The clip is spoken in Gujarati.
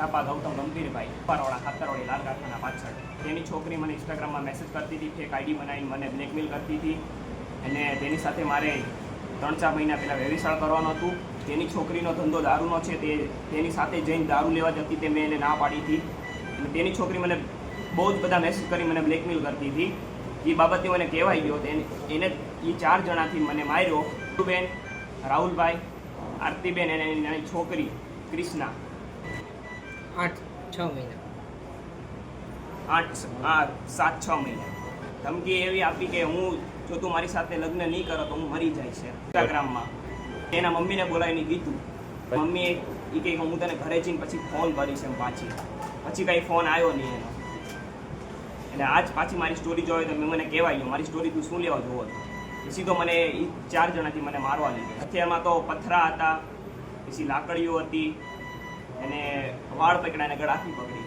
ઠાપા ગૌતમ ગંભીરભાઈ પારવાળા ખાતરવાળી લાલ કારખાના પાછળ. તેની છોકરી મને ઇન્સ્ટાગ્રામમાં મેસેજ કરતી હતી, ફેક આઈડી બનાવીને મને બ્લેકમેલ કરતી હતી અને તેની સાથે મારે 3-4 મહિના પહેલાં વ્યભિચાર કરવાનું હતું. તેની છોકરીનો ધંધો દારૂનો છે, તેની સાથે જઈને દારૂ લેવા જતી તે મેં એને ના પાડી હતી અને તેની છોકરી મને બહુ જ બધા મેસેજ કરી મને બ્લેકમેલ કરતી હતી. એ બાબતે મને કહેવાઈ ગયો એને એ 4 જણાથી મને માર્યો. બેન, રાહુલભાઈ, આરતીબેન અને એની છોકરી ક્રિષ્ના. 7-6 મહિના ધમકી એવી આપી કે હું જો તું મારી સાથે લગ્ન નહીં કરો તો હું મરી જાય છે. ઇન્સ્ટાગ્રામમાં એના મમ્મીને બોલાવીને કીધું. મમ્મી એ કહે હું તને ઘરે જઈને પછી ફોન કરીશ એમ પછી કાંઈ ફોન આવ્યો નહીં એનો. એટલે આજ પાછી મારી સ્ટોરી જોઈ તો મને કહેવાય ગયો મારી સ્ટોરી તું શું લેવા જોવો. સીધો મને એ 4 જણાથી મને મારવા લીધો. હથિયારમાં તો પથરા હતા, પછી લાકડીઓ હતી અને વાળ પકડાને ગળાથી પકડી.